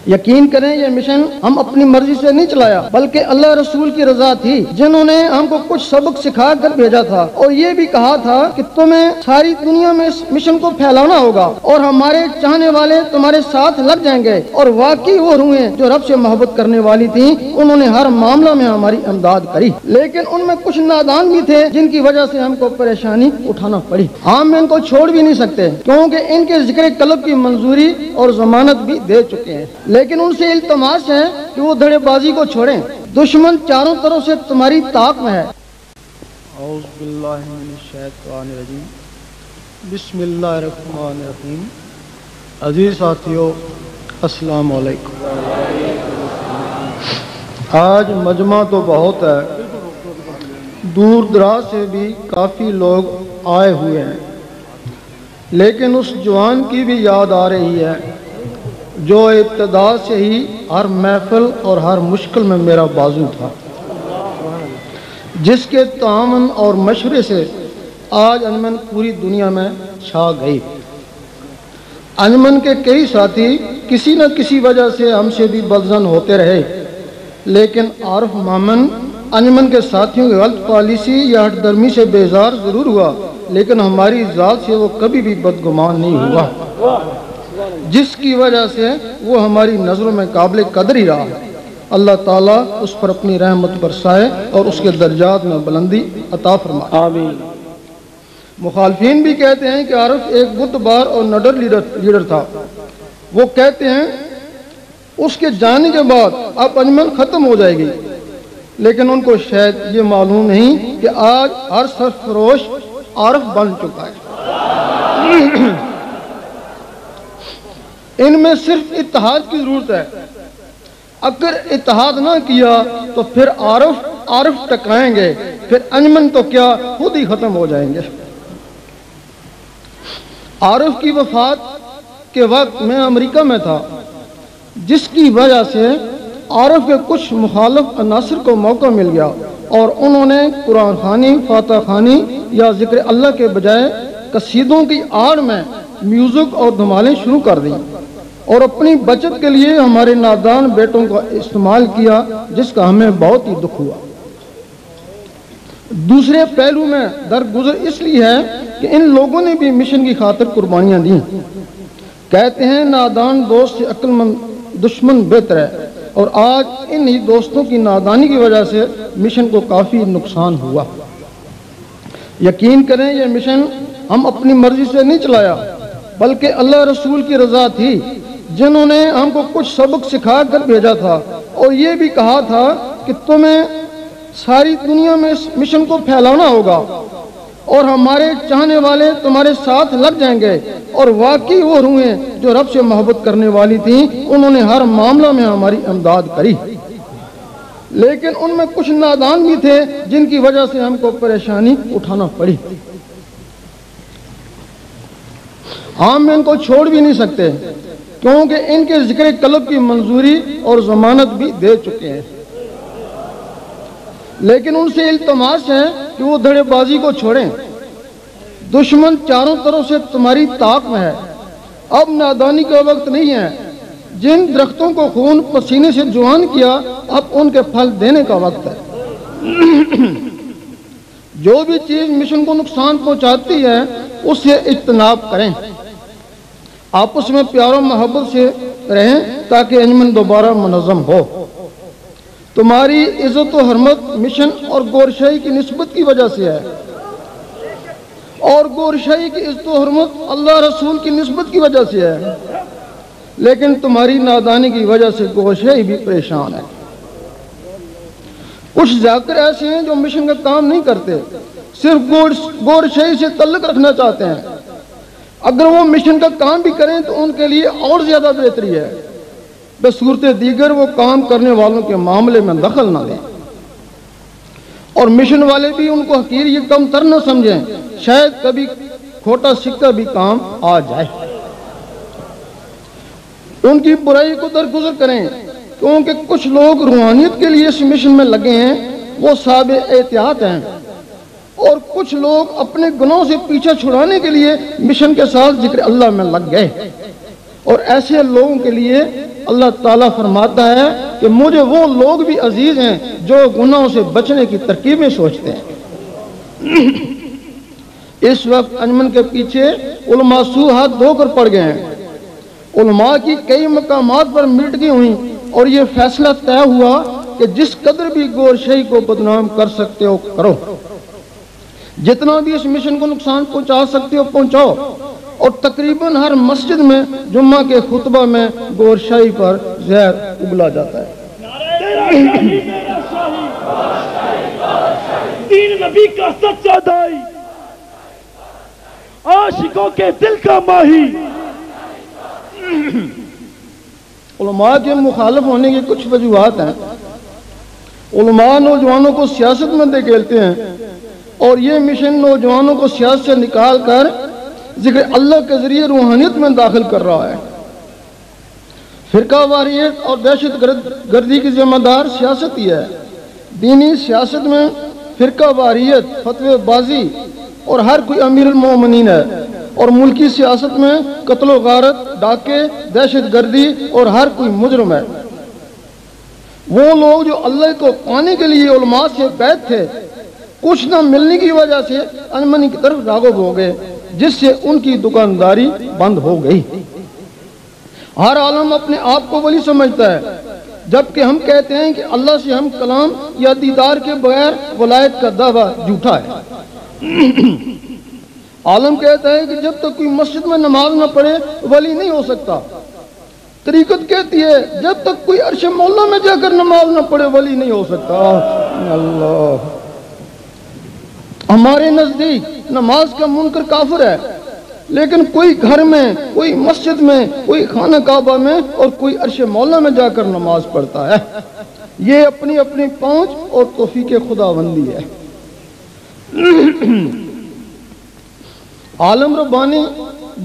یقین کریں یہ مشن ہم اپنی مرضی سے نہیں چلایا بلکہ اللہ رسول کی رضا تھی جنہوں نے ہم کو کچھ سبق سکھا کر بھیجا تھا اور یہ بھی کہا تھا کہ تمہیں ساری دنیا میں اس مشن کو پھیلانا ہوگا اور ہمارے چاہنے والے تمہارے ساتھ لگ جائیں گے۔ اور واقعی وہ روحیں جو رب سے محبت کرنے والی تھیں انہوں نے ہر معاملہ میں ہماری امداد کری، لیکن ان میں کچھ نادان بھی تھے جن کی وجہ سے ہم کو پریشانی اٹھانا پڑی۔ ہم ان کو چھوڑ بھی نہیں سکتے کیونکہ ان کے ذکر قلب کی منظوری اور ضمانت بھی دے چکے ہیں، لیکن ان سے التماس ہے کہ وہ دھڑے بازی کو چھوڑیں، دشمن چاروں طرف سے تمہاری طاق میں ہے۔ اعوذ باللہ من الشیطان الرجیم، بسم اللہ الرحمن الرحیم۔ عزیز ساتھیو، السلام علیکم۔ آج مجمع تو بہت ہے، دور دراز سے بھی کافی لوگ آئے ہوئے ہیں، لیکن اس جوان کی بھی یاد آ رہی ہے جو ابتدا سے ہی ہر محفل اور ہر مشکل میں میرا بازو تھا، جس کے تعاون اور مشورے سے آج انجمن پوری دنیا میں چھا گئی۔ انجمن کے کئی ساتھی کسی نہ کسی وجہ سے ہم سے بھی بدظن ہوتے رہے، لیکن عارف مامن انجمن کے ساتھیوں کی غلط پالیسی یا ہٹ درمی سے بیزار ضرور ہوا، لیکن ہماری ذات سے وہ کبھی بھی بدگمان نہیں ہوا، جس کی وجہ سے وہ ہماری نظروں میں قابل قدر ہی رہا۔ اللہ تعالیٰ اس پر اپنی رحمت برسائے اور اس کے درجات میں بلندی عطا فرمائے، آمین۔ مخالفین بھی کہتے ہیں کہ عارف ایک بت بار اور نڈر لیڈر تھا۔ وہ کہتے ہیں اس کے جانے کے بعد اب انجمن ختم ہو جائے گی، لیکن ان کو شاید یہ معلوم نہیں کہ آج ہر سرفروش عارف بن چکا ہے۔ ان میں صرف اتحاد کی ضرورت ہے، اگر اتحاد نہ کیا تو پھر عارف ٹکرائیں گے، پھر انجمن تو کیا خود ہی ختم ہو جائیں گے۔ عارف کی وفات کے وقت میں امریکہ میں تھا، جس کی وجہ سے عارف کے کچھ مخالف عناصر کو موقع مل گیا اور انہوں نے قرآن خوانی، فاتحہ خوانی یا ذکر اللہ کے بجائے قصیدوں کی آڑ میں میوزک اور دھمالیں شروع کر دیں اور اپنی بچت کے لیے ہمارے نادان بیٹوں کا استعمال کیا، جس کا ہمیں بہت ہی دکھ ہوا۔ دوسرے پہلو میں درگزر اس لیے ہے کہ ان لوگوں نے بھی مشن کی خاطر قربانیاں دیں۔ کہتے ہیں نادان دوست سے عقل مند دشمن بہتر ہے، اور آج انہی دوستوں کی نادانی کی وجہ سے مشن کو کافی نقصان ہوا۔ یقین کریں یہ مشن ہم اپنی مرضی سے نہیں چلایا بلکہ اللہ رسول کی رضا تھی جنہوں نے ہم کو کچھ سبق سکھا کر بھیجا تھا اور یہ بھی کہا تھا کہ تمہیں ساری دنیا میں اس مشن کو پھیلانا ہوگا اور ہمارے چاہنے والے تمہارے ساتھ لگ جائیں گے۔ اور واقعی وہ روحیں جو رب سے محبت کرنے والی تھیں انہوں نے ہر معاملہ میں ہماری امداد کری، لیکن ان میں کچھ نادان بھی تھے جن کی وجہ سے ہم کو پریشانی اٹھانا پڑی۔ ہم ان کو چھوڑ بھی نہیں سکتے کیونکہ ان کے ذکر قلب کی منظوری اور ضمانت بھی دے چکے ہیں، لیکن ان سے التماس ہے کہ وہ دھڑے بازی کو چھوڑیں، دشمن چاروں طرف سے تمہاری طاق میں ہے، اب نادانی کا وقت نہیں ہے۔ جن درختوں کو خون پسینے سے جوان کیا اب ان کے پھل دینے کا وقت ہے۔ جو بھی چیز مشن کو نقصان پہنچاتی ہے اس سے اجتناب کریں، آپس میں پیار و محبت سے رہیں تاکہ انجمن دوبارہ منظم ہو۔ تمہاری عزت و حرمت مشن اور گورشاہی کی نسبت کی وجہ سے ہے، اور گورشاہی کی عزت و حرمت اللہ رسول کی نسبت کی وجہ سے ہے، لیکن تمہاری نادانی کی وجہ سے گورشاہی بھی پریشان ہے۔ کچھ ذاکر ایسے ہیں جو مشن کا کام نہیں کرتے، صرف گورشاہی سے تعلق رکھنا چاہتے ہیں۔ اگر وہ مشن کا کام بھی کریں تو ان کے لیے اور زیادہ بہتری ہے، بصورت دیگر وہ کام کرنے والوں کے معاملے میں دخل نہ دیں، اور مشن والے بھی ان کو حقیر یہ کم تر نہ سمجھیں، شاید کبھی کھوٹا سکہ بھی کام آ جائے۔ ان کی برائی کو درگزر کریں، کیونکہ کچھ لوگ روحانیت کے لیے اس مشن میں لگے ہیں، وہ صاحب احتیاط ہیں، اور کچھ لوگ اپنے گناہوں سے پیچھا چھڑانے کے لیے مشن کے ساتھ ذکر اللہ میں لگ گئے، اور ایسے لوگوں کے لیے اللہ تعالیٰ فرماتا ہے کہ مجھے وہ لوگ بھی عزیز ہیں جو گناہوں سے بچنے کی ترکیبیں سوچتے ہیں۔ اس وقت انجمن کے پیچھے علماء سو ہاتھ دھو کر پڑ گئے ہیں، علماء کی کئی مقامات پر میٹنگیں ہوئیں اور یہ فیصلہ طے ہوا کہ جس قدر بھی گور شاہی کو بدنام کر سکتے ہو کرو، جتنا بھی اس مشن کو نقصان پہنچا سکتے ہو پہنچاؤ، اور تقریباً ہر مسجد میں جمعہ کے خطبہ میں گور شاہی پر زہر اگلا جاتا ہے۔ دین نبی کا سچا دائی، عاشقوں کے دل کا ماہی۔ علماء کے مخالف ہونے کی کچھ وجوہات ہیں۔ علماء نوجوانوں کو سیاست میں دھکیلتے ہیں، اور یہ مشن نوجوانوں کو سیاست سے نکال کر ذکر اللہ کے ذریعے روحانیت میں داخل کر رہا ہے۔ فرقہ واریت اور دہشت گردی کی ذمہ دار سیاست ہی ہے۔ دینی سیاست میں فرقہ واریت، فتوی بازی اور ہر کوئی امیر المومنین ہے، اور ملکی سیاست میں قتل و غارت، ڈاکے، دہشت گردی اور ہر کوئی مجرم ہے۔ وہ لوگ جو اللہ کو پانے کے لیے علماء سے بیعت تھے، کچھ نہ ملنے کی وجہ سے انجمن کی طرف راغب ہو گئے، جس سے ان کی دکانداری بند ہو گئی۔ ہر عالم اپنے آپ کو ولی سمجھتا ہے، جبکہ ہم کہتے ہیں کہ اللہ سے ہم کلام یا دیدار کے بغیر ولایت کا دعویٰ جھوٹا ہے۔ عالم کہتا ہے کہ جب تک کوئی مسجد میں نماز نہ پڑھے ولی نہیں ہو سکتا۔ طریقت کہتی ہے جب تک کوئی عرش مولا میں جا کر نماز نہ پڑھے ولی نہیں ہو سکتا۔ اللہ، ہمارے نزدیک نماز کا منکر کافر ہے، لیکن کوئی گھر میں، کوئی مسجد میں، کوئی خانہ کعبہ میں اور کوئی عرش مولا میں جا کر نماز پڑھتا ہے۔ یہ اپنی اپنی پہنچ اور توفیق خداوندی ہے۔ عالم ربانی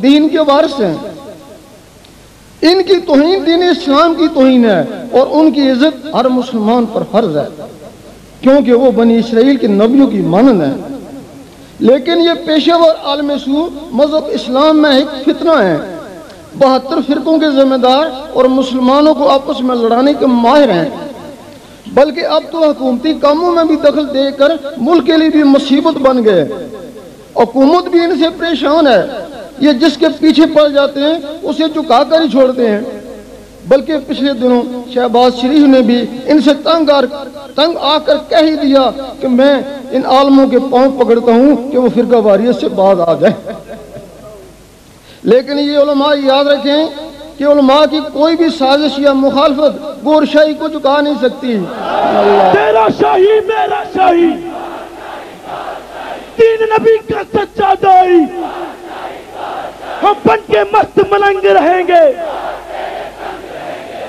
دین کے وارث ہیں، ان کی توہین دین اسلام کی توہین ہے، اور ان کی عزت ہر مسلمان پر فرض ہے، کیونکہ وہ بنی اسرائیل کے نبیوں کی مانند ہیں۔ لیکن یہ پیشہ ور عالم سو مذہب اسلام میں ایک فتنہ ہے، 72 فرقوں کے ذمہ دار اور مسلمانوں کو آپس میں لڑانے کے ماہر ہیں، بلکہ اب تو حکومتی کاموں میں بھی دخل دے کر ملک کے لیے بھی مصیبت بن گئے۔ حکومت بھی ان سے پریشان ہے، یہ جس کے پیچھے پڑ جاتے ہیں اسے چکا کر ہی چھوڑتے ہیں۔ بلکہ پچھلے دنوں شہباز شریف نے بھی ان سے تنگ آ کر کہہ ہی دیا کہ میں ان عالموں کے پاؤں پکڑتا ہوں کہ وہ فرقہ واریت سے باز آ جائے۔ لیکن یہ علماء یاد رکھیں کہ علماء کی کوئی بھی سازش یا مخالفت گور شاہی کو چکا نہیں سکتی۔ تیرا شاہی میرا شاہی، دین نبی کا سچا دائی، ہم بن کے مست ملنگ رہیں گے،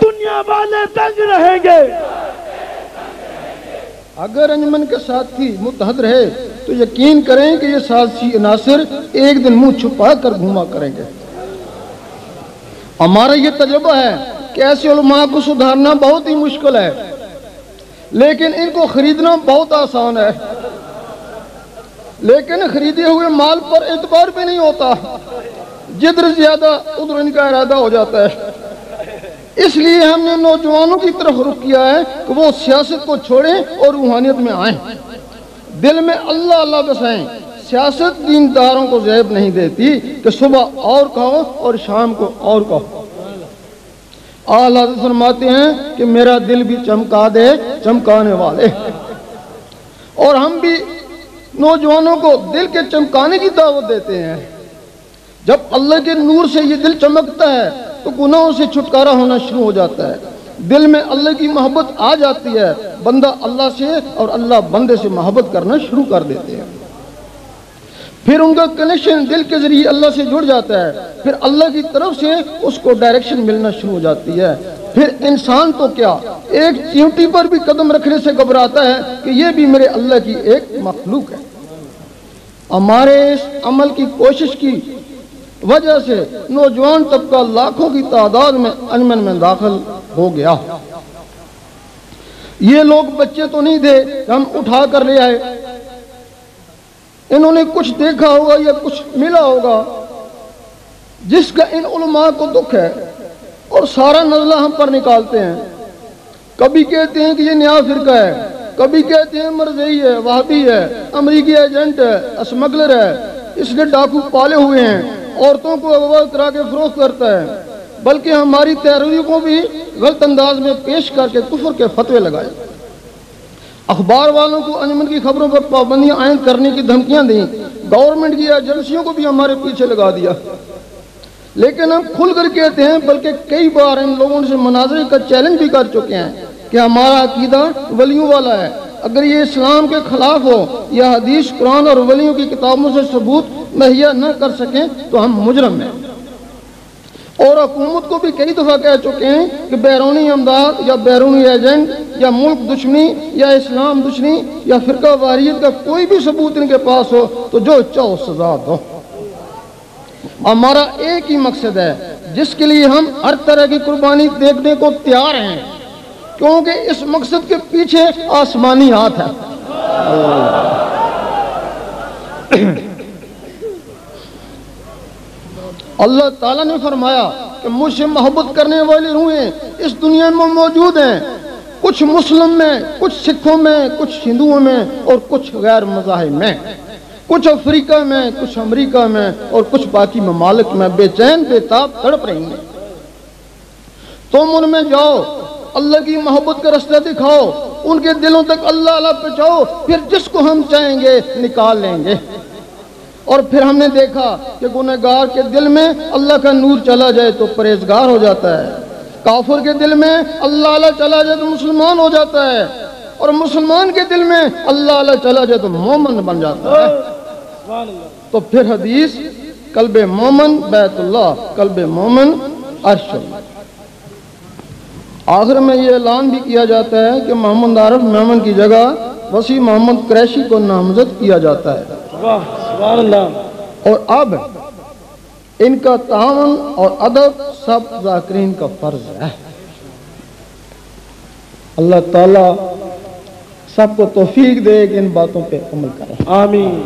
دنیا والے تنگ رہیں گے۔ اگر انجمن کے ساتھی متحد رہے تو یقین کریں کہ یہ سازشی عناصر ایک دن منہ چھپا کر گھوما کریں گے۔ ہمارا یہ تجربہ ہے کہ ایسے علماء کو سدھارنا بہت ہی مشکل ہے، لیکن ان کو خریدنا بہت آسان ہے۔ لیکن خریدے ہوئے مال پر اعتبار بھی نہیں ہوتا، جدھر زیادہ ادھر ان کا ارادہ ہو جاتا ہے۔ اس لیے ہم نے نوجوانوں کی طرف رخ کیا ہے کہ وہ سیاست کو چھوڑیں اور روحانیت میں آئیں، دل میں اللہ اللہ بسائیں۔ سیاست دینداروں کو زیب نہیں دیتی کہ صبح اور کہو اور شام کو اور کہو۔ اعلیٰ حضرت فرماتے ہیں کہ میرا دل بھی چمکا دے چمکانے والے، اور ہم بھی نوجوانوں کو دل کے چمکانے کی دعوت دیتے ہیں۔ جب اللہ کے نور سے یہ دل چمکتا ہے تو گناہوں سے چھٹکارا ہونا شروع ہو جاتا ہے، دل میں اللہ کی محبت آ جاتی ہے، بندہ اللہ سے اور اللہ بندے سے محبت کرنا شروع کر دیتے ہیں۔ پھر ان کا کنیکشن دل کے ذریعے اللہ سے جڑ جاتا ہے، پھر اللہ کی طرف سے اس کو ڈائریکشن ملنا شروع ہو جاتی ہے۔ پھر انسان تو کیا، ایک چیونٹی پر بھی قدم رکھنے سے گھبراتا ہے کہ یہ بھی میرے اللہ کی ایک مخلوق ہے۔ ہمارے اس عمل کی کوشش کی وجہ سے نوجوان طبقہ لاکھوں کی تعداد میں انجمن میں داخل ہو گیا۔ یہ لوگ بچے تو نہیں تھے کہ ہم اٹھا کر لے آئے، انہوں نے کچھ دیکھا ہوگا یا کچھ ملا ہوگا جس کا ان علماء کو دکھ ہے، اور سارا نزلہ ہم پر نکالتے ہیں۔ کبھی کہتے ہیں کہ یہ نیا فرقہ ہے، کبھی کہتے ہیں مرزئی ہے، وہابی ہے، امریکی ایجنٹ ہے، اسمگلر ہے، اس نے ڈاکو پالے ہوئے ہیں، عورتوں کو اغوا کرا کے فروخت کرتا ہے، بلکہ ہماری تحریروں کو بھی غلط انداز میں پیش کر کے کفر کے فتوے لگائے۔ اخبار والوں کو انجمن کی خبروں پر پابندیاں عائد کرنے کی دھمکیاں دیں، گورنمنٹ کی ایجنسیوں کو بھی ہمارے پیچھے لگا دیا۔ لیکن ہم کھل کر کہتے ہیں، بلکہ کئی بار ان لوگوں سے مناظرے کا چیلنج بھی کر چکے ہیں کہ ہمارا عقیدہ ولیوں والا ہے، اگر یہ اسلام کے خلاف ہو یا حدیث، قرآن اور ولیوں کی کتابوں سے ثبوت مہیا نہ کر سکیں تو ہم مجرم ہیں۔ اور حکومت کو بھی کئی دفعہ کہہ چکے ہیں کہ بیرونی امداد یا بیرونی ایجنٹ یا ملک دشمنی یا اسلام دشمنی یا فرقہ واریت کا کوئی بھی ثبوت ان کے پاس ہو تو جو چاہو سزا دو۔ ہمارا ایک ہی مقصد ہے جس کے لیے ہم ہر طرح کی قربانی دیکھنے کو تیار ہیں، کیونکہ اس مقصد کے پیچھے آسمانی ہاتھ ہے۔ اللہ تعالیٰ نے فرمایا کہ مجھ سے محبت کرنے والی روحیں اس دنیا میں موجود ہیں، کچھ مسلم میں، کچھ سکھوں میں، کچھ ہندوؤں میں اور کچھ غیر مذاہب میں، کچھ افریقہ میں، کچھ امریکہ میں اور کچھ باقی ممالک میں بے چین بے تاب تڑپ رہی ہیں۔ تم ان میں جاؤ، اللہ کی محبت کا رستہ دکھاؤ، ان کے دلوں تک اللہ پہنچاؤ، پھر جس کو ہم چاہیں گے نکال لیں گے۔ اور پھر ہم نے دیکھا کہ گنہگار کے دل میں اللہ کا نور چلا جائے تو پرہیزگار ہو جاتا ہے، کافر کے دل میں اللہ چلا جائے تو مسلمان ہو جاتا ہے، اور مسلمان کے دل میں اللہ چلا جائے تو مومن بن جاتا ہے۔ تو پھر حدیث، قلب مومن بیت اللہ، قلب مومن عرش اللہ۔ آخر میں یہ اعلان بھی کیا جاتا ہے کہ محمد عارف میمن کی جگہ وسیع محمد قریشی کو نامزد کیا جاتا ہے۔ سبحان اللہ۔ اور اب ان کا تعاون اور ادب سب ذاکرین کا فرض ہے۔ اللہ تعالیٰ سب کو توفیق دے کہ ان باتوں پہ عمل کریں۔ آمین۔